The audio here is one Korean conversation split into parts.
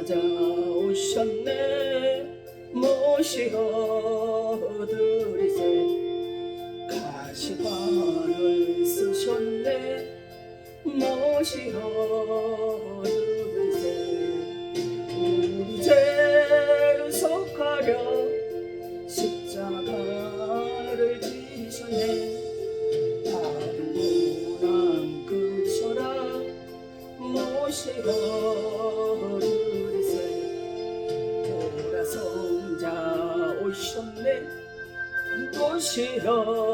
찾아오셨네 모시어드리세 가시관을 쓰셨네 모시어드리세 우리 죄를 속하려 십자가를 지셨네 다른 고난 그셔라 모시어드리세 돌아성자 오셨네 모시어드리세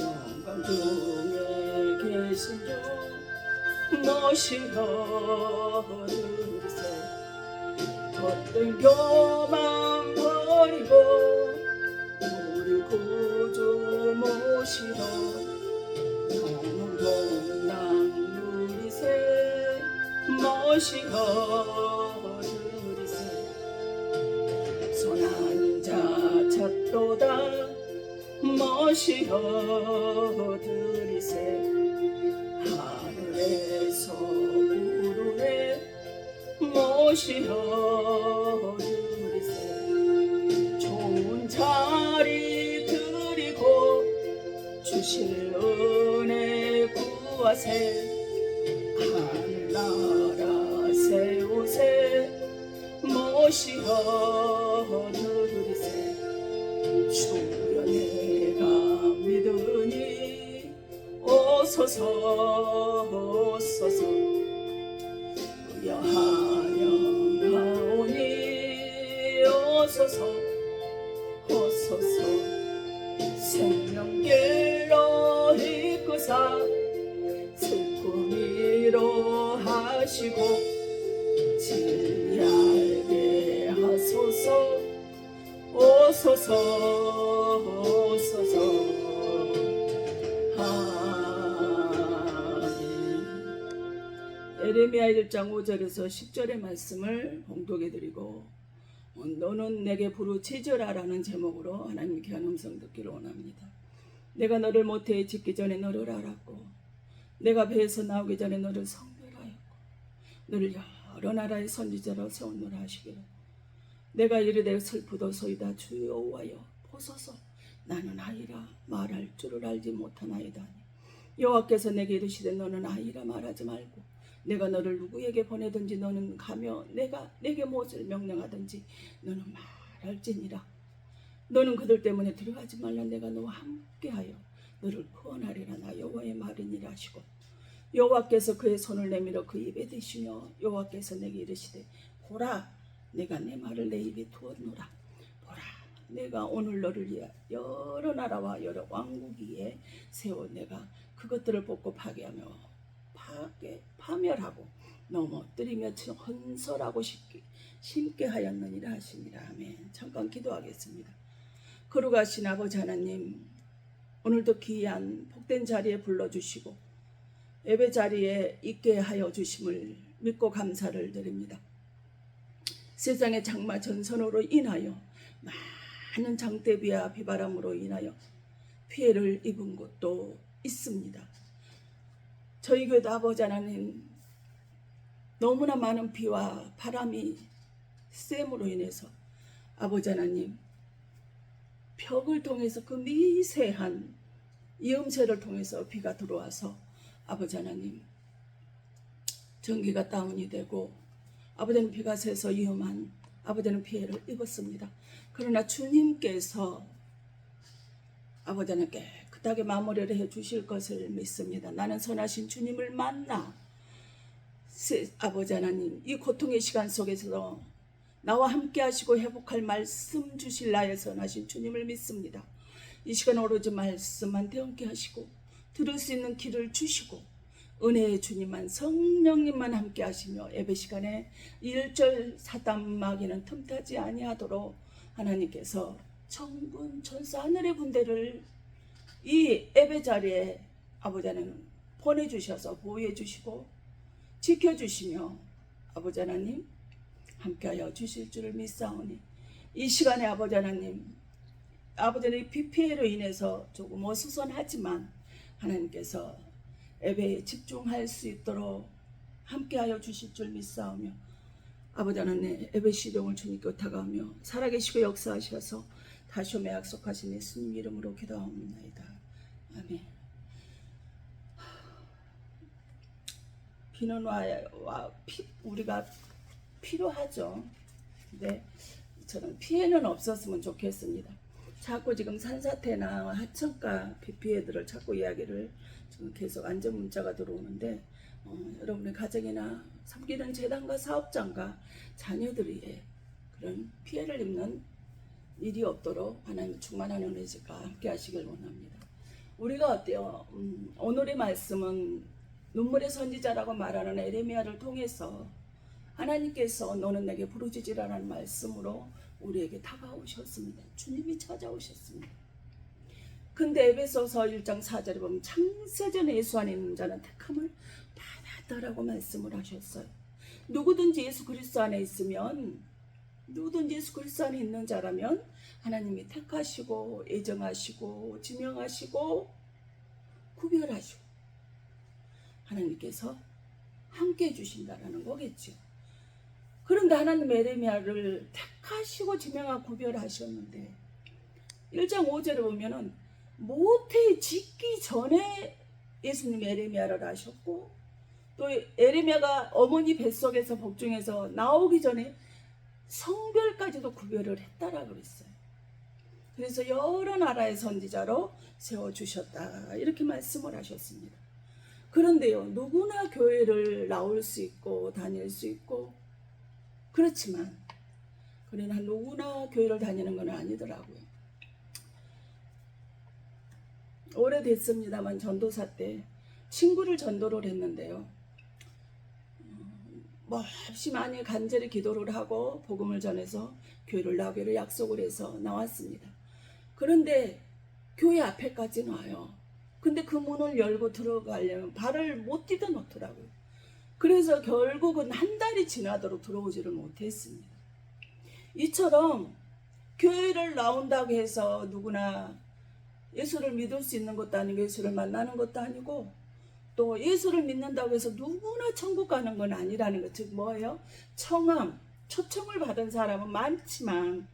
영광 중에 계신 주 모시어드리세 헛된 교만 버리고 우리 구주 모시어 영원한 누리세 모시어드리세 손한 자 찾도다 모시어드리세 하늘에서 부르네 모시어드리세 좋은 자리 드리고 주실 은혜 구하세 하늘나라 세우세 모시어드리세 주여 내가 믿으니 오소서 오소서 하영하오니 오소서 오소서 생명길로 이끄사 슬픔이로 하시고 진리알게 하소서 오소서 오소서 에레미야 1장 5절에서 10절의 말씀을 봉독해드리고 너는 내게 부르짖으라라는 제목으로 하나님께 한 음성 듣기를 원합니다. 내가 너를 모태에 짓기 전에 너를 알았고 내가 배에서 나오기 전에 너를 성별하였고 너를 여러 나라의 선지자로 세웠노라 하시기를 내가 이르되 슬프도소이다 주 여호와여 보소서 나는 아이라 말할 줄을 알지 못하나이다. 여호와께서 내게 이르시되 너는 아이라 말하지 말고 내가 너를 누구에게 보내든지 너는 가며 내가 내게 무엇을 명령하든지 너는 말할지니라. 너는 그들 때문에 두려워하지 말라. 내가 너와 함께하여 너를 구원하리라. 나 여호와의 말이니라 하시고 여호와께서 그의 손을 내밀어 그 입에 대시며 여호와께서 내게 이르시되 보라 내가 내 말을 내 입에 두었노라. 보라 내가 오늘 너를 위하여 여러 나라와 여러 왕국 위에 세워 내가 그것들을 뽑고 파괴하며 파멸하고 넘어뜨리며 헌설하고 심게 하였느니라 하시니라. 아멘. 잠깐 기도하겠습니다. 거룩하신 아버지 하나님, 오늘도 귀한 복된 자리에 불러주시고 예배 자리에 있게 하여 주심을 믿고 감사를 드립니다. 세상의 장마 전선으로 인하여 많은 장대비와 비바람으로 인하여 피해를 입은 곳도 있습니다. 저희 교회도 아버지 하나님 너무나 많은 비와 바람이 셈으로 인해서 아버지 하나님 벽을 통해서 그 미세한 이음새를 통해서 비가 들어와서 아버지 하나님 전기가 다운이 되고 아버지는 비가 새서 위험한 아버지는 피해를 입었습니다. 그러나 주님께서 아버지 하나님께 깨끗하게 마무리를 해 주실 것을 믿습니다. 나는 선하신 주님을 만나 아버지 하나님 이 고통의 시간 속에서 나와 함께 하시고 회복할 말씀 주실 나의 선하신 주님을 믿습니다. 이 시간 오로지 말씀만 대언케 하시고 들을 수 있는 길을 주시고 은혜의 주님만 성령님만 함께 하시며 예배 시간에 일절 사단 마귀는 틈타지 아니하도록 하나님께서 천군 천사 하늘의 군대를 이 예배 자리에 아버지 하나님 보내주셔서 보호해 주시고 지켜주시며 아버지 하나님 함께하여 주실 줄을 믿사오니 이 시간에 아버지 하나님 비 피해로 인해서 조금 어수선하지만 하나님께서 예배에 집중할 수 있도록 함께하여 주실 줄 믿사오며 아버지 하나님 예배 시종을 주님께 의탁하며 살아계시고 역사하셔서 다시 오매 약속하신 예수님 이름으로 기도하옵나이다. 아멘. 비는 우리가 필요하죠. 근데 저는 피해는 없었으면 좋겠습니다. 자꾸 지금 산사태나 하천가 비 피해들을 자꾸 이야기를 지금 계속 안전 문자가 들어오는데 여러분의 가정이나 섬기는 재단과 사업장과 자녀들이 그런 피해를 입는 일이 없도록 하나님 충만한 은혜가 함께 하시길 원합니다. 우리가 어때요? 오늘의 말씀은 눈물의 선지자라고 말하는 에레미야를 통해서 하나님께서 너는 내게 부르짖으라는 말씀으로 우리에게 다가오셨습니다. 주님이 찾아오셨습니다. 근데 에베소서 1장 4절에 보면 창세전에 예수 안에 있는 자는 택함을 받았다라고 말씀을 하셨어요. 누구든지 예수 그리스도 안에 있으면, 누구든지 예수 그리스도 안에 있는 자라면 하나님이 택하시고 예정하시고 지명하시고 구별하시고 하나님께서 함께 해주신다라는 거겠죠. 그런데 하나님 에레미야를 택하시고 지명하고 구별하셨는데 1장 5절에 보면은 모태 짓기 전에 예수님이 에레미야를 하셨고 또 에레미야가 어머니 뱃속에서 복중에서 나오기 전에 성별까지도 구별을 했다라고 그랬어요. 그래서 여러 나라의 선지자로 세워주셨다 이렇게 말씀을 하셨습니다. 그런데요, 누구나 교회를 나올 수 있고 다닐 수 있고 그렇지만 그러나 누구나 교회를 다니는 건 아니더라고요. 오래됐습니다만 전도사 때 친구를 전도를 했는데요. 몹시 많이 간절히 기도를 하고 복음을 전해서 교회를 나오기를 약속을 해서 나왔습니다. 그런데 교회 앞에까지 와요. 근데 그 문을 열고 들어가려면 발을 못 디뎌 놓더라고요. 그래서 결국은 한 달이 지나도록 들어오지를 못했습니다. 이처럼 교회를 나온다고 해서 누구나 예수를 믿을 수 있는 것도 아니고 예수를 만나는 것도 아니고 또 예수를 믿는다고 해서 누구나 천국 가는 건 아니라는 것. 즉 뭐예요? 초청을 받은 사람은 많지만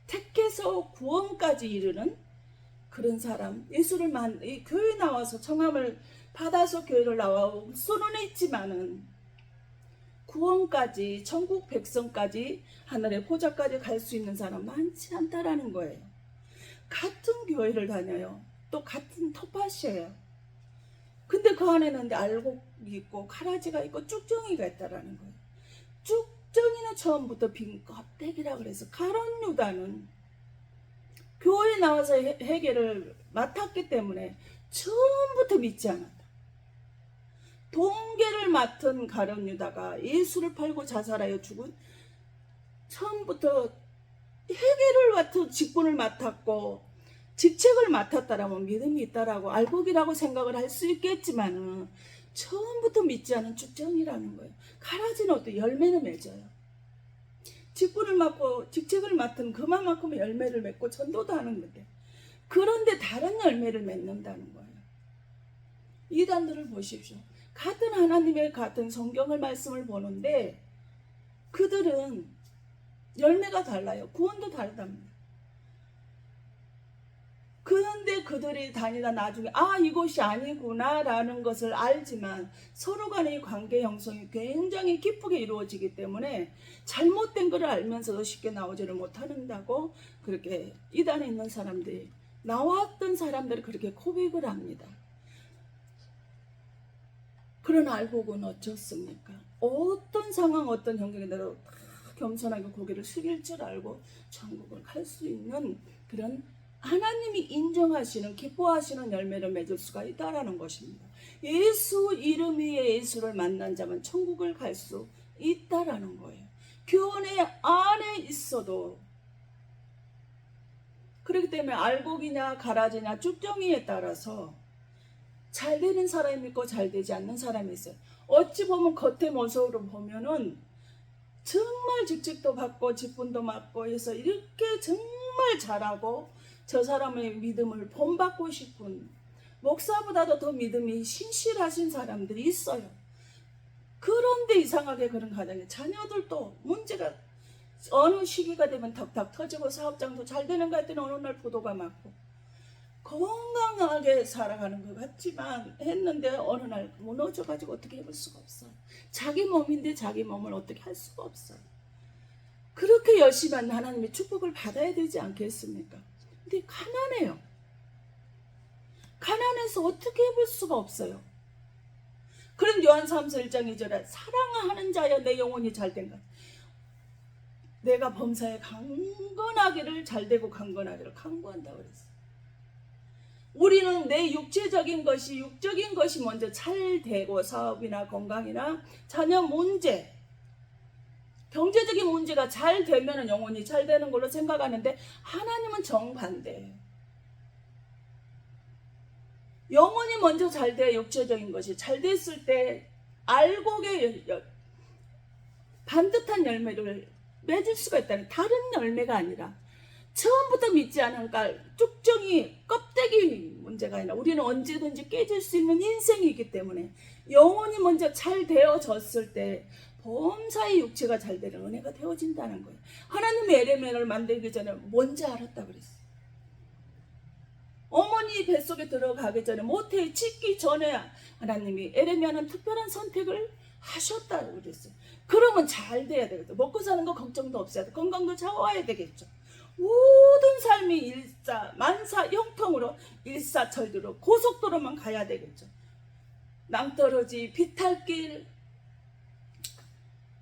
택해서 구원까지 이르는 그런 사람, 교회 나와서 청함을 받아서 교회를 나와 선언해 있지만은 구원까지 천국 백성까지 하늘의 보좌까지 갈 수 있는 사람 많지 않다라는 거예요. 같은 교회를 다녀요. 또 같은 텃밭이에요. 근데 그 안에는 알곡이 있고 가라지가 있고 쭉정이가 있다라는 거예요. 쭉정이는 처음부터 빈 껍데기라 그래서 가룟 유다는 교회에 나와서 회개를 맡았기 때문에 처음부터 믿지 않았다. 동계를 맡은 가룟 유다가 예수를 팔고 자살하여 죽은 처음부터 회개를 맡은 직분을 맡았고 직책을 맡았다라면 믿음이 있다라고 알곡이라고 생각을 할 수 있겠지만은 처음부터 믿지 않은 쭉정이라는 거예요. 가라지는 어때? 열매는 맺어요. 직분을 맡고 직책을 맡은 그만큼 열매를 맺고 전도도 하는 건데 그런데 다른 열매를 맺는다는 거예요. 이단들을 보십시오. 같은 하나님의 같은 성경을 말씀을 보는데 그들은 열매가 달라요. 구원도 다르답니다. 그런데 그들이 다니다 나중에 이것이 아니구나 라는 것을 알지만 서로 간의 관계 형성이 굉장히 깊게 이루어지기 때문에 잘못된 것을 알면서도 쉽게 나오지를 못한다고 그렇게 이단에 있는 사람들이 나왔던 사람들이 그렇게 고백을 합니다. 그런 알곡은 어쩌습니까? 어떤 상황 어떤 환경에도 겸손하게 고개를 숙일 줄 알고 천국을 갈 수 있는 그런 하나님이 인정하시는 기뻐하시는 열매를 맺을 수가 있다라는 것입니다. 예수 이름 위에 예수를 만난 자만 천국을 갈 수 있다라는 거예요. 교회 안에 있어도 그렇기 때문에 알곡이냐 가라지냐 쭉정이에 따라서 잘 되는 사람이 있고 잘 되지 않는 사람이 있어요. 어찌 보면 겉의 모습으로 보면은 정말 직책도 받고 직분도 맡고 해서 이렇게 정말 잘하고 저 사람의 믿음을 본받고 싶은 목사보다도 더 믿음이 신실하신 사람들이 있어요. 그런데 이상하게 그런 가정에 자녀들도 문제가 어느 시기가 되면 덕덕 터지고 사업장도 잘 되는 것 같더니 어느 날 부도가 맞고 건강하게 살아가는 것 같지만 했는데 어느 날 무너져가지고 어떻게 해볼 수가 없어요. 자기 몸인데 자기 몸을 어떻게 할 수가 없어요. 그렇게 열심히 한 하나님의 축복을 받아야 되지 않겠습니까? 근데 가난해요. 가난해서 어떻게 해볼 수가 없어요. 그런 요한 3서 1장 2절에 사랑하는 자여 내 영혼이 잘된 것, 내가 범사에 강건하기를 잘되고 강건하기를 강구한다고 그랬어요. 우리는 내 육적인 것이 먼저 잘되고 사업이나 건강이나 자녀 문제, 경제적인 문제가 잘 되면 영혼이 잘 되는 걸로 생각하는데 하나님은 정반대예요. 영혼이 먼저 잘 돼야 육체적인 것이 잘 됐을 때 알곡의 반듯한 열매를 맺을 수가 있다는, 다른 열매가 아니라 처음부터 믿지 않은 쭉정이 껍데기 문제가 아니라 우리는 언제든지 깨질 수 있는 인생이기 때문에 영혼이 먼저 잘 되어졌을 때 범사의 육체가 잘 되는 은혜가 되어진다는 거예요. 하나님의 에레미야를 만들기 전에 뭔지 알았다 그랬어요. 어머니 뱃속에 들어가기 전에 모태에 짓기 전에 하나님이 에레미야는 특별한 선택을 하셨다고 그랬어요. 그러면 잘 돼야 되겠죠. 먹고 사는 거 걱정도 없어야 돼. 건강도 좋아야 되겠죠. 모든 삶이 만사 형통으로 일사철도로 고속도로만 가야 되겠죠. 낭떠러지 비탈길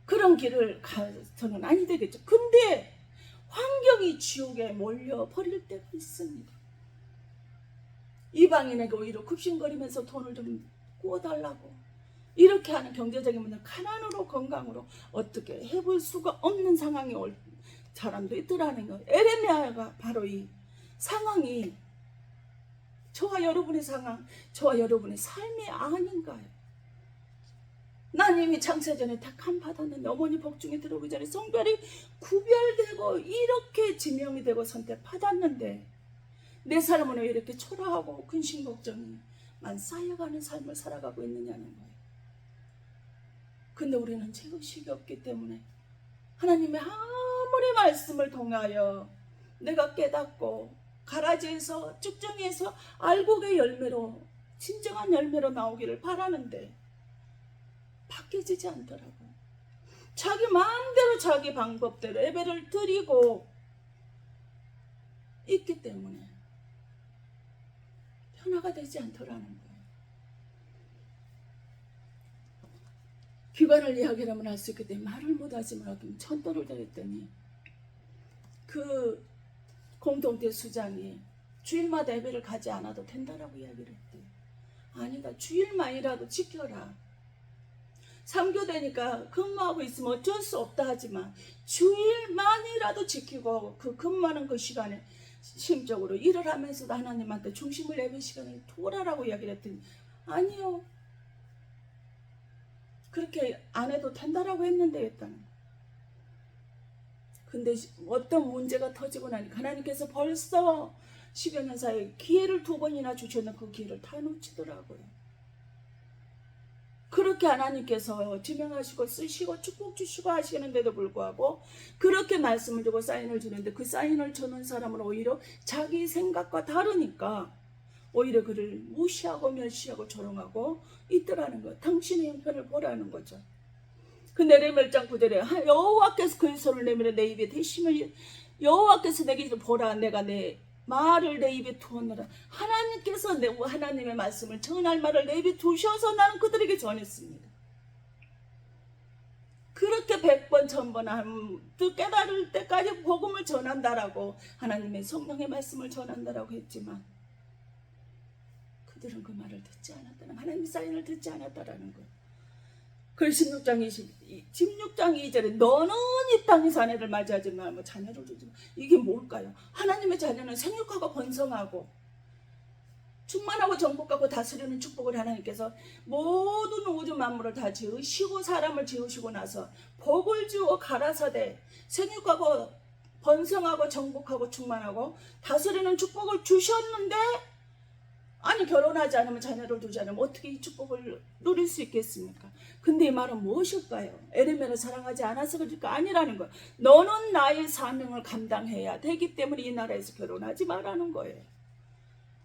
그런 길을 가서는 아니 되겠죠. 근데 환경이 지옥에 몰려 버릴 때가 있습니다. 이방인에게 오히려 굽신거리면서 돈을 좀 구워달라고 이렇게 하는 경제적인 문제, 가난으로 건강으로 어떻게 해볼 수가 없는 상황이 올 사람도 있더라는 거예요. 에레미야가 바로 이 상황이 저와 여러분의 상황, 저와 여러분의 삶이 아닌가요? 난 이미 창세전에 택함 받았는데 어머니 복중에 들어오기 전에 성별이 구별되고 이렇게 지명이 되고 선택받았는데 내 삶은 왜 이렇게 초라하고 근심 걱정이만 쌓여가는 삶을 살아가고 있느냐는 거예요. 근데 우리는 제의식이 없기 때문에 하나님의 아무리 말씀을 통하여 내가 깨닫고 가라지에서 쭉정이에서 알곡의 열매로 진정한 열매로 나오기를 바라는데 바뀌어지지 않더라고. 자기 마음대로 자기 방법대로 예배를 드리고 있기 때문에 변화가 되지 않더라는 거예요. 기관을 이야기하면 할 수 있기 때문에 말을 못하지만 천도를 드렸더니 그 공동체 수장이 주일마다 예배를 가지 않아도 된다라고 이야기를 했대요. 아니다, 주일만이라도 지켜라. 3교대니까 근무하고 있으면 어쩔 수 없다 하지만 주일만이라도 지키고 그 근무하는 그 시간에 심적으로 일을 하면서도 하나님한테 중심을 예배 시간에 두라라고 이야기를 했더니 아니요, 그렇게 안 해도 된다라고 했는데 했다는. 근데 어떤 문제가 터지고 나니까 하나님께서 벌써 10여 년 사이에 기회를 2번이나 주셨는 그 기회를 다 놓치더라고요. 그렇게 하나님께서 지명하시고 쓰시고 축복 주시고 하시는데도 불구하고 그렇게 말씀을 주고 사인을 주는데 그 사인을 주는 사람은 오히려 자기 생각과 다르니까 오히려 그를 무시하고 멸시하고 조롱하고 있더라는 거예요. 당신의 형편을 보라는 거죠. 그 에레미야 1장 9절에 여호와께서 그의 손을 내밀어 내 입에 대심을, 여호와께서 내게 보라, 내가 내 말을 내 입에 두었노라. 하나님께서 하나님의 말씀을 전할 말을 내 입에 두셔서 나는 그들에게 전했습니다. 그렇게 100번 1000번 깨달을 때까지 복음을 전한다라고 하나님의 성령의 말씀을 전한다라고 했지만 그들은 그 말을 듣지 않았다는, 하나님의 사인을 듣지 않았다라는 거예요. 그래서 16장 2절에 너는 이 땅에서 아내를 맞이하지 말고 자녀를 두지 마. 이게 뭘까요? 하나님의 자녀는 생육하고 번성하고 충만하고 정복하고 다스리는 축복을 하나님께서 모든 우주 만물을 다 지으시고 사람을 지으시고 나서 복을 주어 가라사대 생육하고 번성하고 정복하고 충만하고 다스리는 축복을 주셨는데 아니 결혼하지 않으면 자녀를 두지 않으면 어떻게 이 축복을 누릴 수 있겠습니까? 근데 이 말은 무엇일까요? 에레미야를 사랑하지 않아서 그럴까? 아니라는 거예요. 너는 나의 사명을 감당해야 되기 때문에 이 나라에서 결혼하지 말라는 거예요.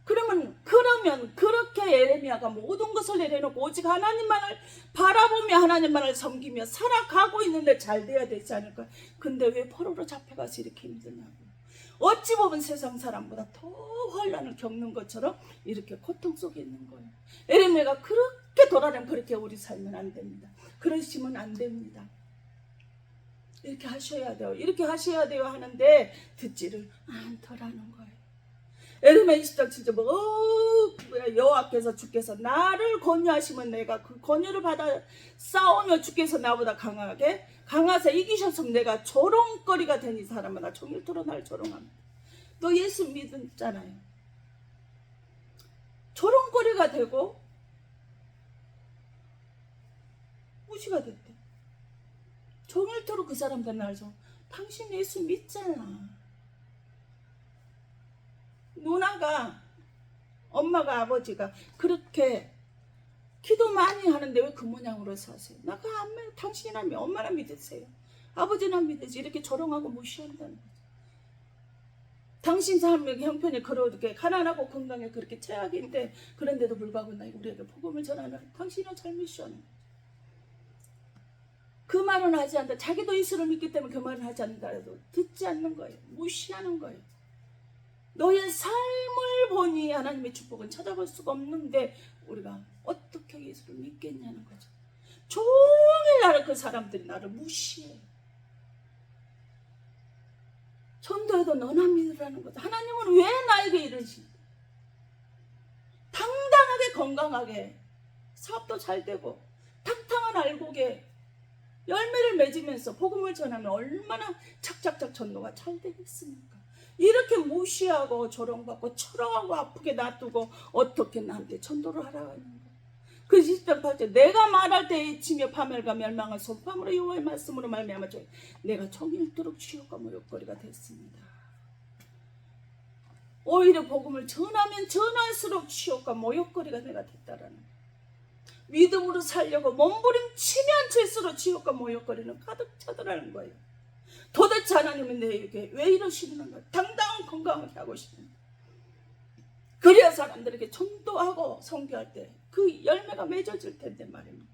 그러면 그렇게 에레미야가 모든 것을 내려놓고 오직 하나님만을 바라보며 하나님만을 섬기며 살아가고 있는데 잘 돼야 되지 않을까? 근데 왜 포로로 잡혀가서 이렇게 힘드냐고. 어찌 보면 세상 사람보다 더 환난을 겪는 것처럼 이렇게 고통 속에 있는 거예요. 에레미야가 그렇게 돌아다니면 그렇게 우리 살면 안 됩니다. 그러시면 안 됩니다. 이렇게 하셔야 돼요. 이렇게 하셔야 돼요 하는데 듣지를 않더라는 거예요. 에레미야 20장 7절 여호와께서 주께서 나를 권유하시면 내가 그 권유를 받아 싸우며 주께서 나보다 강하사 이기셔서 내가 조롱거리가 되니 사람마다 종일토록 날 조롱합니다. 너 예수 믿었잖아요. 조롱거리가 되고 무시가 됐대. 종일토록 그 사람들 날 좀 당신 예수 믿잖아. 누나가 엄마가 아버지가 그렇게 기도 많이 하는데 왜 그 모양으로 사세요? 나가 안 믿어. 당신이나 엄마나 믿으세요. 아버지나 믿으지. 이렇게 조롱하고 무시한다는 거죠. 당신 삶의 형편이 그렇게 가난하고 건강에 그렇게 최악인데 그런데도 불구하고 우리에게 복음을 전하는 당신은 잘 미션하는 거죠. 그 말은 하지 않는다. 자기도 예수를 믿기 때문에 그 말은 하지 않는다 해도 듣지 않는 거예요. 무시하는 거예요. 너의 삶을 보니 하나님의 축복은 찾아볼 수가 없는데 우리가 어떻게 예수를 믿겠냐는 거죠. 종일 나를 그 사람들이 나를 무시해. 전도해도 너나 믿으라는 거죠. 하나님은 왜 나에게 이러시? 당당하게 건강하게 사업도 잘 되고 탕탕한 알곡에 열매를 맺으면서 복음을 전하면 얼마나 착착착 전도가 잘 되겠습니까? 이렇게 무시하고 조롱받고 철렁하고 아프게 놔두고 어떻게 나한테 전도를 하라고 하는 거야. 그 20장 8절 내가 말할 때에 치며 파멸과 멸망을 손파물로 여호와의 말씀으로 말미암아 내가 종일토록 치욕과 모욕거리가 됐습니다. 오히려 복음을 전하면 전할수록 치욕과 모욕거리가 내가 됐다라는 거야. 믿음으로 살려고 몸부림치면 칠수록 치욕과 모욕거리는 가득 차더라는 거예요. 도대체 하나님은 내게 왜 이러시는 거야? 당당한 건강하게 하고 싶은데 그래야 사람들에게 전도하고 선교할 때 그 열매가 맺어질 텐데 말입니다.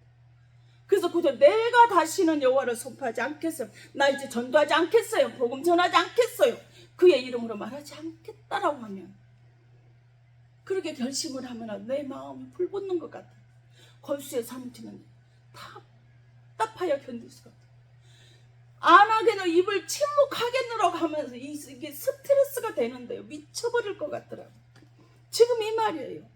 그래서 구절 내가 다시는 여호와를 선포하지 않겠어요. 나 이제 전도하지 않겠어요. 복음 전하지 않겠어요. 그의 이름으로 말하지 않겠다라고 하면 그렇게 결심을 하면 내 마음이 불붙는 것 같아. 골수에 사무치는 답답하여 견딜 수가 없어. 안 하게는 입을 침묵하겠노라고 하면서 이게 스트레스가 되는데요. 미쳐버릴 것 같더라고요. 지금 이 말이에요.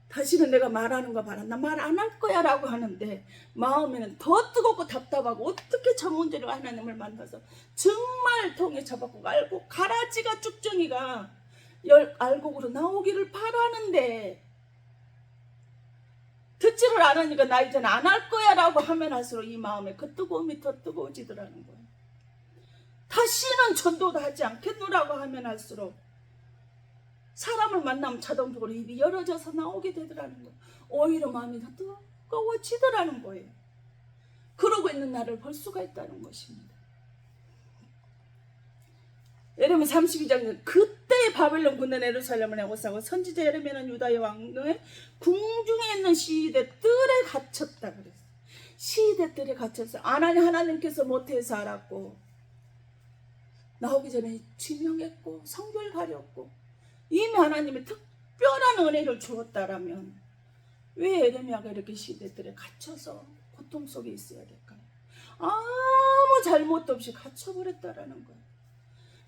다시는 내가 말하는 거 봐라. 나 말 안 할 거야 라고 하는데 마음에는 더 뜨겁고 답답하고 어떻게 저 문제로 하나님을 만나서 정말 통에 잡았고 알고 가라지가 쭉정이가 알곡으로 나오기를 바라는데 듣지를 않으니까 나 이제는 안 할 거야 라고 하면 할수록 이 마음에 그 뜨거움이 더 뜨거워지더라는 거예요. 다시는 전도도 하지 않겠노라고 하면 할수록 사람을 만나면 자동적으로 입이 열어져서 나오게 되더라는 거예요. 오히려 마음이 더 뜨거워지더라는 거예요. 그러고 있는 나를 볼 수가 있다는 것입니다. 예레미야 32장 그때 바벨론 군대 예루살렘을 내고싸고 선지자 예레미야는 유다의 왕의 궁중에 있는 시위대 뜰에 갇혔다 그랬어요. 시위대 뜰에 갇혔어요. 하나님께서 모태에서 알았고 나오기 전에 지명했고 성결 가렸고 이미 하나님의 특별한 은혜를 주었다라면 왜 예레미야가 이렇게 시위대 뜰에 갇혀서 고통 속에 있어야 될까요? 아무 잘못도 없이 갇혀버렸다라는 거예요.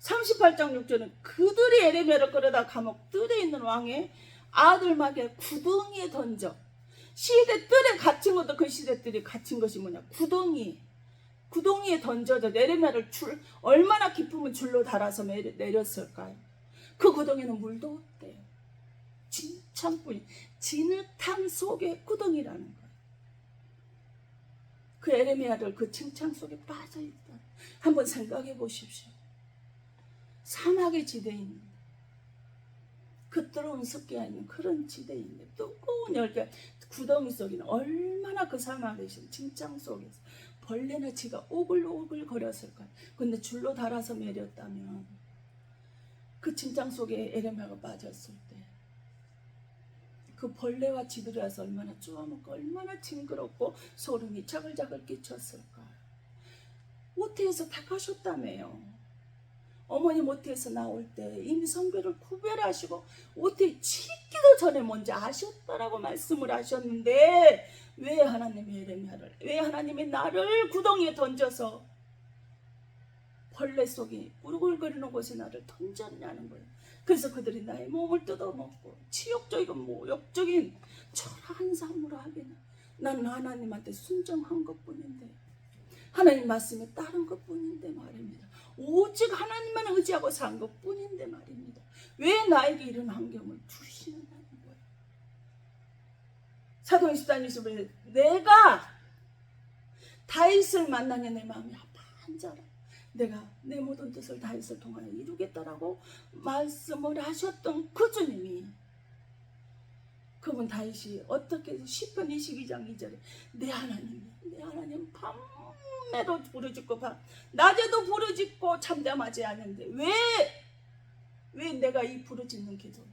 38장 6절은 그들이 예레미야를 끌어다 감옥 뜰에 있는 왕의 아들에게 구덩이에 던져 시대 뜰에 갇힌 것도 그 시대 뜰에 갇힌 것이 뭐냐 구덩이에 던져져 예레미야를 얼마나 깊으면 줄로 달아서 내렸을까요? 그 구덩이는 물도 없대요. 진창뿐이 진흙탕 속의 구덩이라는 거예요. 그 예레미야를 그 진창 속에 빠져있다. 한번 생각해 보십시오. 사막의 지대인 그 뜨거운 습기가 있는 그런 지대인데 뜨거운 열기 구덩이 속에는 얼마나 그 사막에 계신 침창 속에서 벌레나 쥐가 오글오글 거렸을까. 근데 줄로 달아서 매렸다면 그 침창 속에 에레미야가 빠졌을 때 그 벌레와 쥐들이 와서 얼마나 쪼아먹고 얼마나 징그럽고 소름이 자글자글 끼쳤을까. 모태에서 다 가셨다며요. 어머니 모태에서 나올 때 이미 성별을 구별하시고 모태에 치기도 전에 먼저 아셨다라고 말씀을 하셨는데 왜 하나님이 에레미야를, 왜 하나님이 나를 구덩이에 던져서 벌레 속에 우글거리는 곳에 나를 던졌냐는 거예요. 그래서 그들이 나의 몸을 뜯어먹고 치욕적이고 모욕적인 초라한 삶으로 하기는 나는 하나님한테 순종한 것뿐인데, 하나님 말씀에 따른 것뿐인데 말입니다. 오직 하나님만 의지하고 산 것뿐인데 말입니다. 왜 나에게 이런 환경을 주시느냐는 거예요. 사도행 10장 20절에 내가 다윗을 만나니 내 마음이 아파한자라. 내가 내 모든 뜻을 다윗을 통하여 이루겠다라고 말씀을 하셨던 그 주님이, 그분 다윗이 어떻게 시편 22장 2절에 내 하나님 밤에도 부르짖고 낮에도 부르짖고 잠잠하지 않는데 왜 내가 이 부르짖는 기도를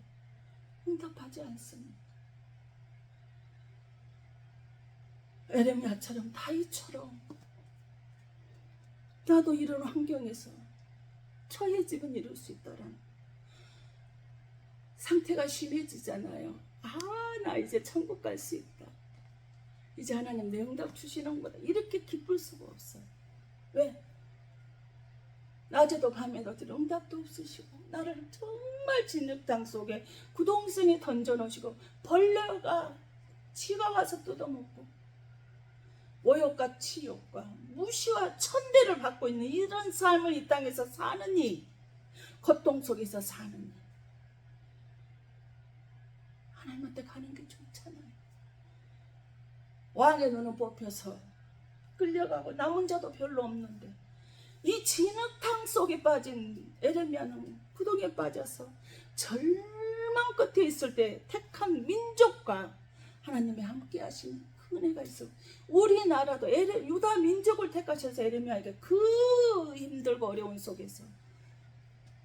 응답하지 않습니까? 에레미야처럼 다윗처럼 나도 이런 환경에서 처해지면 이룰 수 있다라는, 상태가 심해지잖아요. 나 이제 천국 갈 수 있다, 이제 하나님 내 응답 주시는 거다, 이렇게 기쁠 수가 없어요. 왜? 낮에도 밤에도 응답도 없으시고 나를 정말 진흙탕 속에 구동성에 던져놓으시고 벌레가 쥐가 와서 뜯어먹고 모욕과 치욕과 무시와 천대를 받고 있는 이런 삶을 이 땅에서 사느니, 고통 속에서 사느니 하나님한테 가는 게 좋잖아요. 왕의 눈은 뽑혀서 끌려가고 남은 자도 별로 없는데 이 진흙탕 속에 빠진 에레미야는 구덩이에 빠져서 절망 끝에 있을 때 택한 민족과 하나님이 함께 하시는 그 은혜가 있어. 우리나라도 유다 민족을 택하셔서 에레미야에게 그 힘들고 어려운 속에서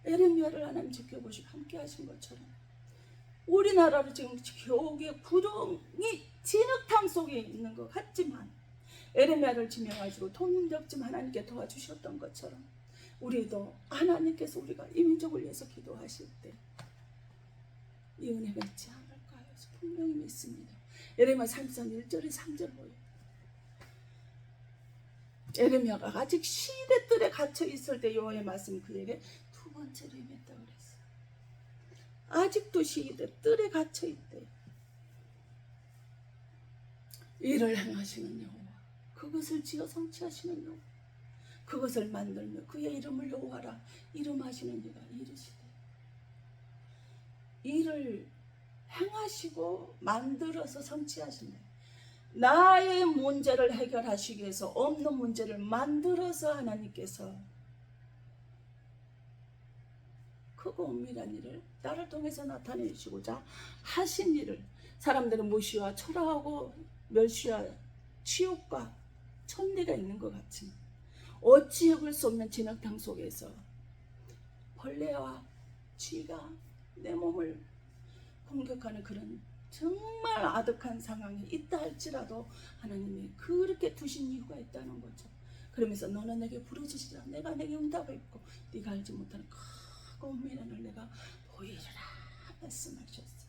에레미야를 하나님 지켜보시고 함께 하신 것처럼 우리나라로 지금 교육의 구덩이 진흙탕 속에 있는 것 같지만 에레미야를 지명하시고 돈 없지만 하나님께 도와주셨던 것처럼 우리도 하나님께서 우리가 이 민족을 위해서 기도하실 때 이 은혜가 있지 않을까요? 분명히 믿습니다. 에레미야 33장 1절에 3절 보여요. 에레미야가 아직 시대 뜰에 갇혀 있을 때 여호와의 말씀이 그에게 두 번째로 임했다고 그랬어요. 아직도 시대 뜰에 갇혀 있대. 일을 행하시는 여호와, 그것을 지어 성취하시는 여호와, 그것을 만들며 그의 이름을 여호와라 이름하시는 이가 이르시되, 일을 행하시고 만들어서 성취하신다. 나의 문제를 해결하시기 위해서 없는 문제를 만들어서 하나님께서 크고 은밀한 일을 나를 통해서 나타내시고자 하신 일을, 사람들은 무시와 초라하고 멸시와 치욕과 천대가 있는 것 같지만 어찌 해볼 수 없는 진흙탕 속에서 벌레와 쥐가 내 몸을 공격하는 그런 정말 아득한 상황이 있다 할지라도 하나님이 그렇게 두신 이유가 있다는 거죠. 그러면서 너는 내게 부르짖으라, 내가 내게 응답했고 네가 알지 못하는 크고 은밀한 을 내가 보이리라 말씀하셨어요.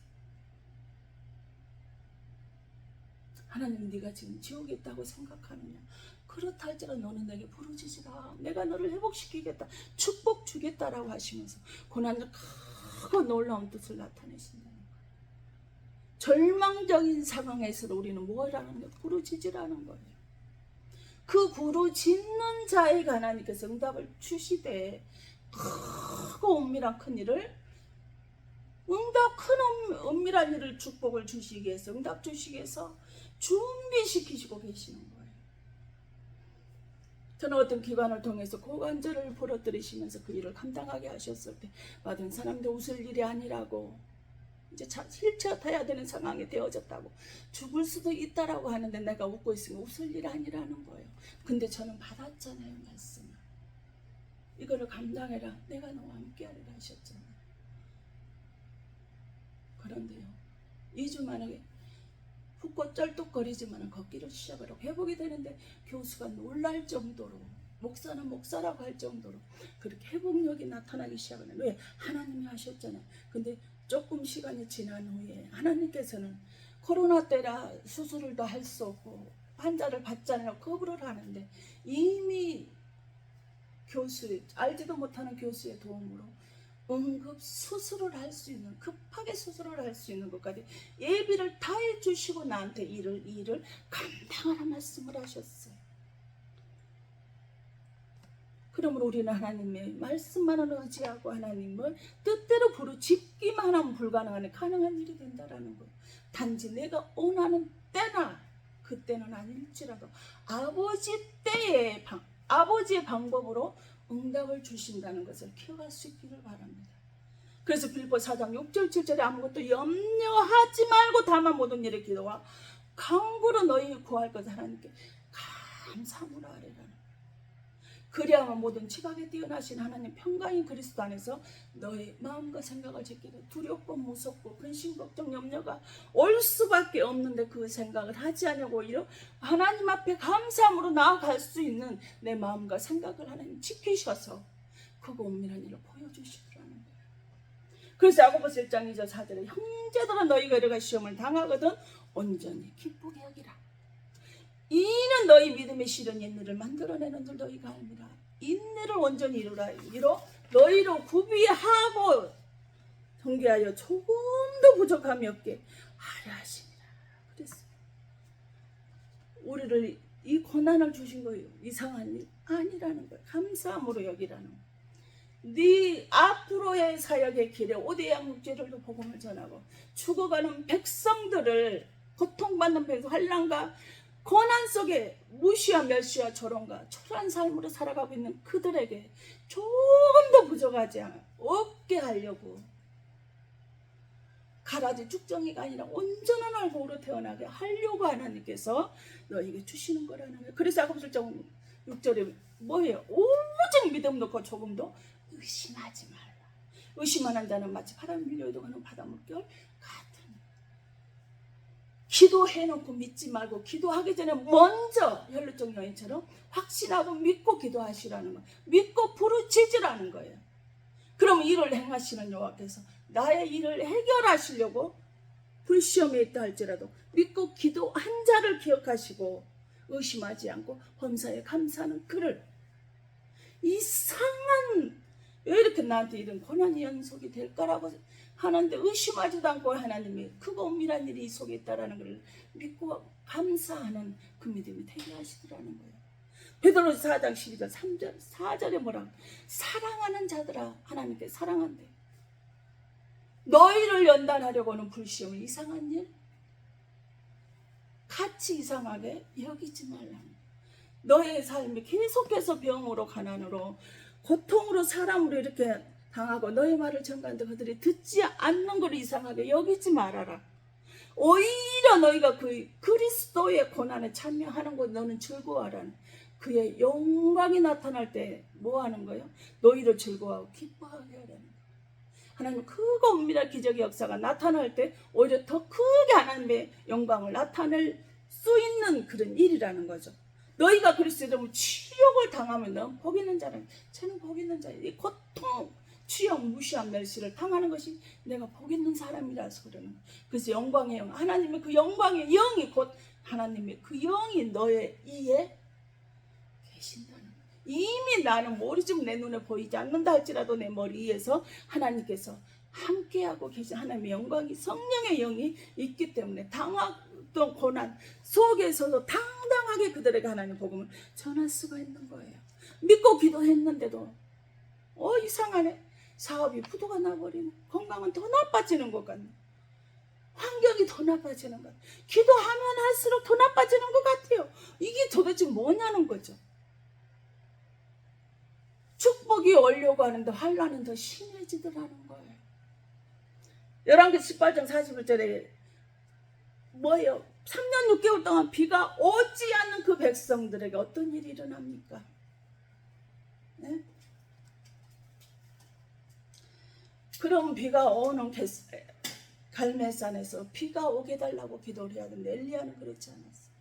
하나님, 네가 지금 지옥에 있다고 생각하느냐? 그렇다 할지라도 너는 내게 부르짖으라, 내가 너를 회복시키겠다, 축복 주겠다라고 하시면서 고난을 크고 놀라운 뜻을 나타내신다는 거예요. 절망적인 상황에서 우리는 뭘 하는 거예요? 부르짖으라는 거예요. 그 부르짖는 자에게 하나님께서 응답을 주시되 크고 은밀한 큰 일을, 큰 은밀한 일을 축복을 주시기 위해서, 응답 주시기 위해서 준비시키시고 계시는 거예요. 저는 어떤 기관을 통해서 고관절을 부러뜨리시면서 그 일을 감당하게 하셨을 때 받은 사람들 웃을 일이 아니라고 이제 휠체어 타야 되는 상황이 되어졌다고, 죽을 수도 있다라고 하는데 내가 웃고 있으면 웃을 일 아니라는 거예요. 근데 저는 받았잖아요, 말씀을. 이거를 감당해라, 내가 너와 함께하리라 하셨잖아요. 그런데요, 2주 만에 붓고 쩔뚝거리지만 걷기를 시작을 하고 회복이 되는데 교수가 놀랄 정도로, 목사는 목사라고 할 정도로 그렇게 회복력이 나타나기 시작하는. 왜? 하나님이 하셨잖아요. 근데 조금 시간이 지난 후에 하나님께서는 코로나 때라 수술을 더 할 수 없고 환자를 받잖아요. 거부를 하는데 이미 교수의, 알지도 못하는 교수의 도움으로 응급 수술을 할 수 있는, 급하게 수술을 할 수 있는 것까지 예비를 다 해주시고 나한테 이 일을 감당하라 말씀을 하셨어요. 그러므로 우리는 하나님의 말씀만을 의지하고 하나님을 뜻대로 부르짖기만 하면 불가능한, 가능한 일이 된다라는 거예요. 단지 내가 원하는 때나 그때는 아닐지라도 아버지의 방법으로 응답을 주신다는 것을 기억할 수 있기를 바랍니다. 그래서 빌립보 4장 6절 7절에 아무것도 염려하지 말고 다만 모든 일에 기도와 간구로 너희 구할 것을 하나님께 감사함으로 아뢰라는. 그리하면 모든 지각에 뛰어나신 하나님 평강인 그리스도 안에서 너희 마음과 생각을 지키고 두렵고 무섭고 근심 걱정 염려가 올 수밖에 없는데 그 생각을 하지 않냐고 오히려 하나님 앞에 감사함으로 나아갈 수 있는 내 마음과 생각을 하나님 지키셔서 그거 은밀한 일을 보여주시더라는 거예요. 그래서 야고보서 1장 2절 4절에 형제들아 너희가 이러가 시험을 당하거든 온전히 기쁘게 여기라. 이는 너희 믿음의 실은 인내를 만들어내는 줄 너희가 알미라. 인내를 온전히 이루라. 이로 너희로 구비하고 경계하여 조금도 부족함이 없게 하려 하시니라. 그랬어요. 우리를 이 고난을 주신 거예요. 이상한 일 아니라는 거예요. 감사함으로 여기라는 거예요. 네 앞으로의 사역의 길에 오대양 육제들도 복음을 전하고 죽어가는 백성들을, 고통받는 백성, 환난과 고난 속에 무시와 멸시와 조롱과 초라한 삶으로 살아가고 있는 그들에게 조금도 부족하지 없게 하려고, 가라지 쭉정이가 아니라 온전한 얼굴로 태어나게 하려고 하나님께서 너에게 주시는 거라는 거예요. 그래서 야고보서 1장 6절에 뭐예요? 오직 믿음 놓고 조금도 의심하지 말라. 의심하는 자는 마치 바람 밀려 이동하는 바닷물결 같은. 기도해놓고 믿지 말고 기도하기 전에 먼저 혈루증 여인처럼 확신하고 믿고 기도하시라는 거예요. 믿고 부르짖으라는 거예요. 그럼 일을 행하시는 여호와께서 나의 일을 해결하시려고 불시험에 있다 할지라도 믿고 기도한 자를 기억하시고 의심하지 않고 범사에 감사하는 그를, 이상한, 왜 이렇게 나한테 이런 고난이 연속이 될까라고 하는데 의심하지도 않고 하나님이 크고 은밀한 일이 이 속에 있다라는 걸 믿고 감사하는 그 믿음이 되게 하시더라는 거예요. 베드로서 4장 12절 3절 4절에 뭐라고? 사랑하는 자들아 하나님께 사랑한대. 너희를 연단하려고는 불시험을 이상한 일 같이 이상하게 여기지 말라. 너의 삶이 계속해서 병으로 가난으로 고통으로 사람으로 이렇게 당하고 너의 말을 전가하는데 그들이 듣지 않는 걸 이상하게 여기지 말아라. 오히려 너희가 그 그리스도의 고난에 참여하는 것 너는 즐거워하라는, 그의 영광이 나타날 때 뭐 하는 거예요? 너희를 즐거워하고 기뻐하게 하라는 거예요. 하나님 크고 은밀한 기적의 역사가 나타날 때 오히려 더 크게 하나님의 영광을 나타낼 수 있는 그런 일이라는 거죠. 너희가 그리스도의 이름으로 치욕을 당하면 넌 복 있는 자는, 쟤는 복 있는 자예요. 이 고통, 치욕, 무시한 멸시를 당하는 것이 내가 복 있는 사람이라서 그러는 거예요. 그래서 영광의 영, 하나님의 그 영광의 영이 곧 하나님의 그 영이 너의 이에 계신다는 거예요. 이미 나는 머리 좀 내 눈에 보이지 않는다 할지라도 내 머리 위에서 하나님께서 함께하고 계신 하나님의 영광이, 성령의 영이 있기 때문에 당했던 고난 속에서도 당당하게 그들에게 하나님 복음을 전할 수가 있는 거예요. 믿고 기도했는데도 이상하네. 사업이 부도가 나버리네. 건강은 더 나빠지는 것 같네. 환경이 더 나빠지는 것 같아요. 기도하면 할수록 더 나빠지는 것 같아요. 이게 도대체 뭐냐는 거죠. 축복이 오려고 하는데 환난은 더 심해지더라는 거예요. 열왕기 18장 41절에 뭐예요? 3년 6개월 동안 비가 오지 않는 그 백성들에게 어떤 일이 일어납니까? 네? 그럼 비가 오는 갈멜산에서 비가 오게 달라고 기도를 해야 되는데 엘리야는 그렇지 않았어.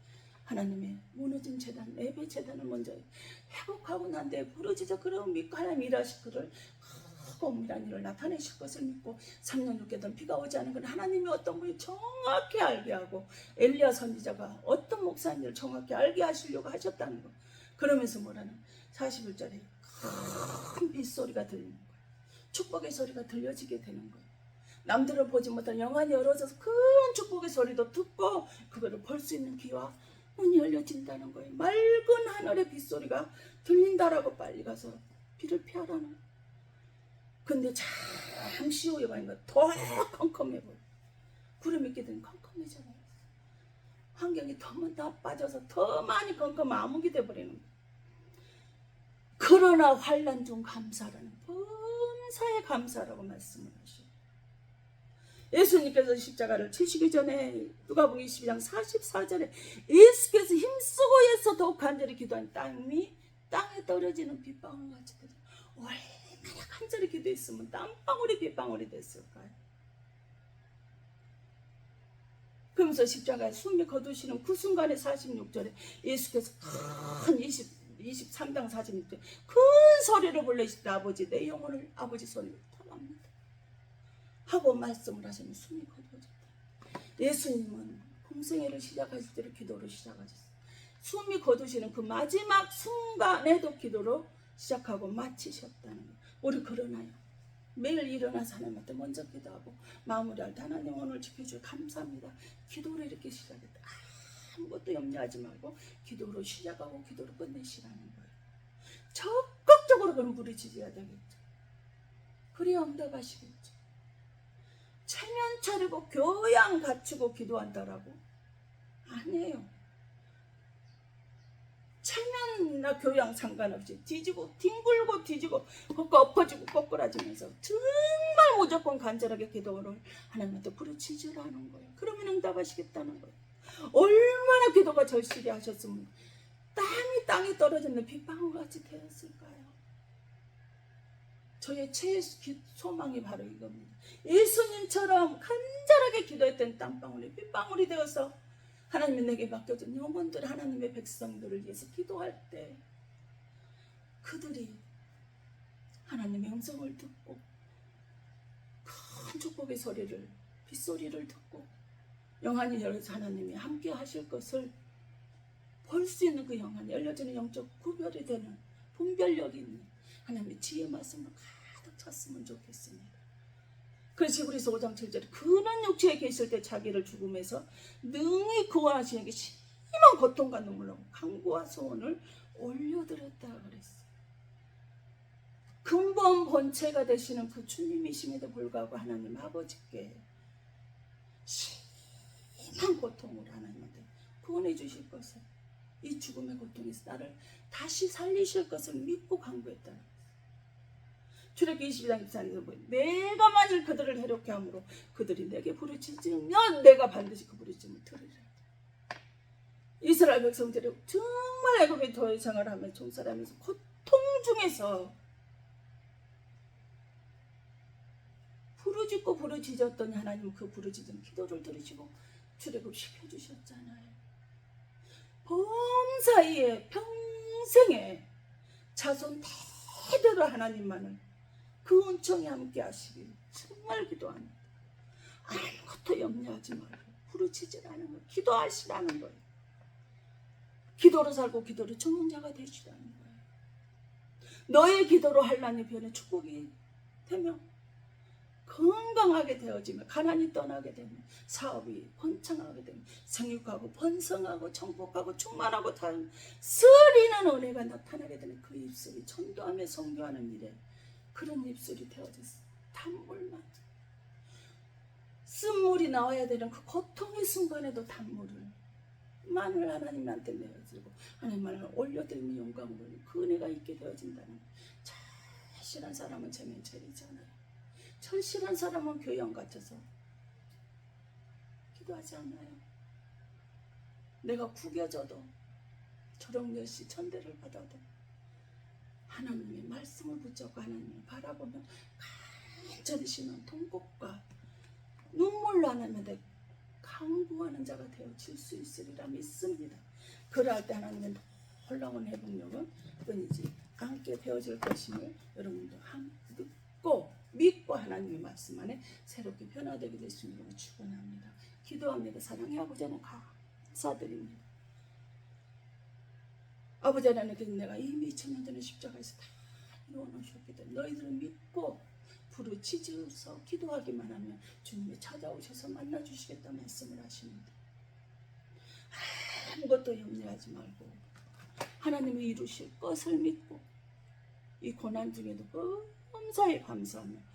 하나님의 무너진 재단, 예배 재단을 먼저 회복하고 난 뒤에 부르짖어 그럼 믿고 하나님 일하실 그를 엄밀한 일을 나타내실 것을 믿고 3년 6개월 비가 오지 않은 건 하나님이 어떤 분이 정확히 알게 하고 엘리야 선지자가 어떤 목사님을 정확히 알게 하시려고 하셨다는 거. 그러면서 뭐라는 41절에 큰 빗소리가 들리는 거예요. 축복의 소리가 들려지게 되는 거예요. 남들을 보지 못한 영안이 열어져서 큰 축복의 소리도 듣고 그거를 볼 수 있는 귀와 문이 열려진다는 거예요. 맑은 하늘의 빗소리가 들린다라고 빨리 가서 비를 피하라는 거예요. 근데 잠시 후에 가니까 더 컴컴해 보여. 구름 있게 되면 컴컴해져요. 환경이 더 빠져서 더 많이 컴컴 암흑이 돼버리는 거예요. 그러나 환난 중 감사라는 범사에 감사라고 말씀을 하셔요. 예수님께서 십자가를 치시기 전에 누가복음 22장 44절에 예수께서 힘쓰고 해서 더욱 간절히 기도한 땅이 땅에 떨어지는 빗방울 같이 얼마나 간절히 기도했으면 땀방울이 빗방울이 됐을까요? 그러면서 십자가에 숨이 거두시는 그 순간에 46절에 예수께서 큰 23장 46절 큰 소리로 불러시되 아버지 내 영혼을 아버지 손에 타갑니다 하고 말씀을 하시면 숨이 거두어졌다. 예수님은 공생애를 시작하실 때로 기도로 시작하셨어요. 숨이 거두시는 그 마지막 순간에도 기도로 시작하고 마치셨다는 거예요. 우리 그러나요? 매일 일어나서 하나님한테 먼저 기도하고 마무리할 때 하나님 오늘 지켜주셔서 감사합니다. 기도로 이렇게 시작했다. 아무것도 염려하지 말고 기도로 시작하고 기도로 끝내시라는 거예요. 적극적으로 그럼 부르짖어야 되겠죠. 그래야 응답하시겠죠. 체면 차리고 교양 갖추고 기도한다라고? 아니에요. 체면이나 교양 상관없이 뒤지고 뒹굴고 뒤지고 엎어지고 꼬꾸라지면서 정말 무조건 간절하게 기도를 하나님한테 부르짖으라는 거예요. 그러면 응답하시겠다는 거예요. 얼마나 기도가 절실히 하셨으면 땅이 떨어졌는 빗방울같이 되었을까요? 저의 최애 소망이 바로 이겁니다. 예수님처럼 간절하게 기도했던 땅방울이 빗방울이 되어서 하나님이 내게 맡겨준 영혼들 하나님의 백성들을 위해서 기도할 때 그들이 하나님의 음성을 듣고 큰 축복의 소리를 빗소리를 듣고 영안이 열려서 하나님이 함께 하실 것을 볼 수 있는 그 영안이 열려지는 영적 구별이 되는 분별력이 있는 하나님의 지혜 말씀으로 가득 찼으면 좋겠습니다. 그래서 히브리서 5장 7절에 그는 육체에 계실 때 자기를 죽음에서 능히 구원하시는 게 심한 고통과 눈물로 간구와 소원을 올려드렸다 그랬어요. 근본 본체가 되시는 그 주님이심에도 불구하고 하나님 아버지께 심한 고통을 하나님한테 구원해 주실 것을 이 죽음의 고통에서 나를 다시 살리실 것을 믿고 간구했다는 거예요. 출애굽기 22장 24절에 내가 만일 그들을 해롭게 함으로 그들이 내게 부르짖으면 내가 반드시 그 부르짖음을 들으리라. 이스라엘 백성들이 정말 애굽의 도의 생활하며 종살이하면서 고통 중에서 부르짖고 부르짖었더니 하나님은 그 부르짖은 기도를 들으시고 출애굽 시켜주셨잖아요. 범사이에 평생에 자손 대대로 하나님만을 그 은총이 함께 하시길 정말 기도합니다. 아무것도 염려하지 말고 부르짖으라는 거예요. 기도하시라는 거예요. 기도로 살고 기도로 죽는 자가 되시라는 거예요. 너의 기도로 한란이 변해 축복이 되며 건강하게 되어지며 가난이 떠나게 되면 사업이 번창하게 되면 생육하고 번성하고 정복하고 충만하고 쓰리는 은혜가 나타나게 되는 그 입술이 전도하며 선교하는 일에 그런 입술이 되어졌어요. 단물만 쓴물이 나와야 되는 그 고통의 순간에도 단물을 하나님한테 내어주고 하나님만을 올려드리는 영광으로 그 은혜가 있게 되어진다는 자신한 사람은 제면체리잖아요. 절실한 사람은 교양 갇혀서 기도하지 않아요. 내가 구겨져도 저녁 몇 시 천대를 받아도 하나님의 말씀을 붙잡고 하나님을 바라보면 간절히 쉬는 통곡과 눈물로 하나님한테 강구하는 자가 되어질 수 있으리라 믿습니다. 그러할 때 하나님의 놀라운 회복력은 끊이지 않게 되어질 것임을 여러분도 믿고 하나님의 말씀 안에 새롭게 변화되게 될 수 있는 것을 축원합니다. 기도합니다. 사랑의 아버지 하나님 감사드립니다. 아버지 하나님, 내가 이미 2000년 전에 십자가에서 다 이루어놓으셨기 때문에 너희들은 믿고 부르짖어서 기도하기만 하면 주님이 찾아오셔서 만나주시겠다 말씀을 하십니다. 아무것도 염려하지 말고 하나님이 이루실 것을 믿고 이 고난 중에도 범사에 감사하며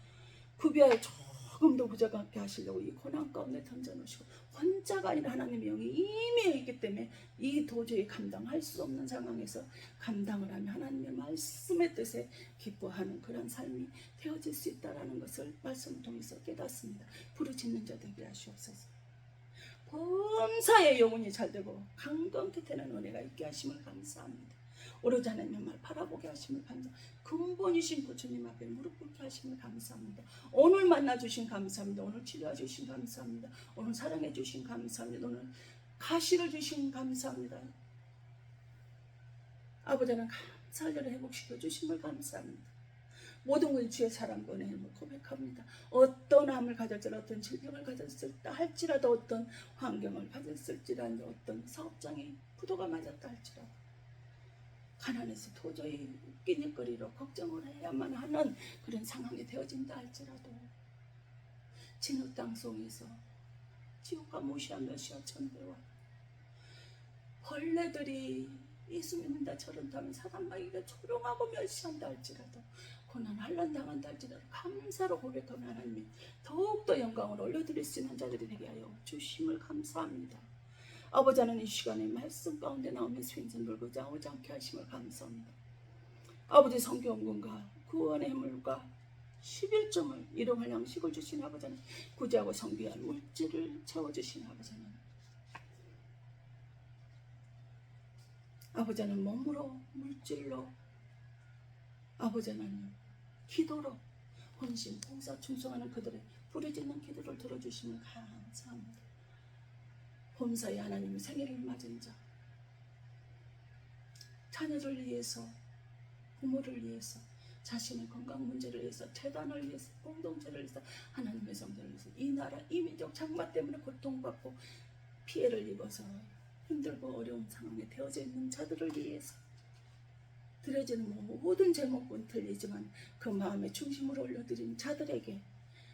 구비하여 조금도 부족하게 하시려고 이 고난 가운데 던져놓으시고 혼자가 아니라 하나님의 영이 이미 있기 때문에 이 도저히 감당할 수 없는 상황에서 감당을 하며 하나님의 말씀의 뜻에 기뻐하는 그런 삶이 되어질 수 있다는 것을 말씀을 통해서 깨닫습니다. 부르짖는 자 되게 하시옵소서. 범사의 영혼이 잘되고 강건 끝에는 은혜가 있게 하심을 감사합니다. 오로지 하나님의 말 바라보게 하심을 감사합니다. 근본이신 부처님 앞에 무릎 꿇게 하심을 감사합니다. 오늘 만나주신 감사합니다. 오늘 치료해 주신 감사합니다. 오늘 사랑해 주신 감사합니다. 오늘 가시를 주신 감사합니다. 아버지는 감사를 회복시켜 주심을 감사합니다. 모든 걸 주의 사랑과 은혜를 고백합니다. 어떤 암을 가졌을지라도 어떤 질병을 가졌을다 할지라도 어떤 환경을 가졌을지라도 어떤 사업장에 부도가 맞았다 할지라도 가난해서 도저히 끼니거리로 걱정을 해야만 하는 그런 상황이 되어진다 할지라도 진흙 땅속에서 지옥과 무시한 몇이야 천대와 벌레들이 예수 믿는다 저런다면 사단마귀가 조롱하고 멸시한다 할지라도 고난 환난 당한다 할지라도 감사로 고백하면 하나님이 더욱더 영광을 올려드릴 수 있는 자들이 되게 하여 주심을 감사합니다. 아버지 하나님, 이 시간에 말씀 가운데 나오면서 횡선 돌고자 오지 않게 하심을 감사합니다. 아버지 성경군과 구원의 물과 11점을 일용할 양식을 주신 아버지 하나님, 구제하고 성비한 물질을 채워주신 아버지 하나님, 아버지 하나님 몸으로 물질로 아버지 하나님 기도로 헌신 봉사 충성하는 그들의 부르짖는 기도를 들어주심을 감사합니다. 범사에 하나님의 생일을 맞은 자, 자녀를 위해서, 부모를 위해서, 자신의 건강 문제를 위해서, 재단을 위해서, 공동체를 위해서, 하나님의 성전을 위해서, 이 나라, 이 민족 장마 때문에 고통받고 피해를 입어서 힘들고 어려운 상황에 되어져 있는 자들을 위해서 드려지는 모든 제목은 틀리지만 그 마음의 중심으로 올려드린 자들에게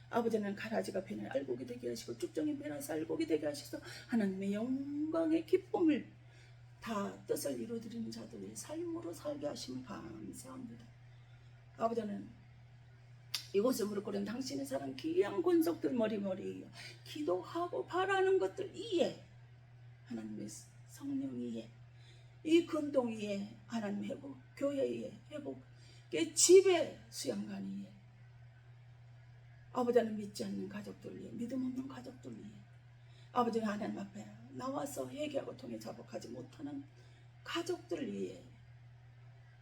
아버지는 가라지가 변해 알곡이 되게 하시고 쭉정이 변해서 알곡이 되게 하셔서 하나님의 영광의 기쁨을 다 뜻을 이루어드리는 자들의 삶으로 살게 하심을 감사합니다. 아버지는 이곳에 무릎 꿇은 당신의 사랑 귀한 권속들 머리머리 기도하고 바라는 것들 이에 하나님의 성령 이에 이 근동 이에 하나님 회복 교회 이에 회복의 집의 수양관 이에 아버지는 믿지 않는 가족들 위해 믿음 없는 가족들 위해 아버지는 하나님 앞에 나와서 회개하고 통해 자복하지 못하는 가족들 위해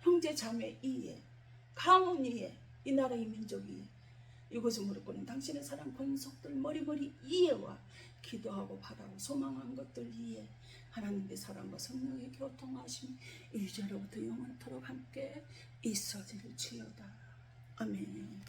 형제 자매 이해 가문 이해 이 나라의 민족 이해 이곳에 무릎 꿇는 당신의 사랑 권속들 머리머리 이해와 기도하고 바라고 소망한 것들 이해 하나님의 사랑과 성령의 교통하심이 이제로부터 영원토록 함께 있어질지어다. 아멘.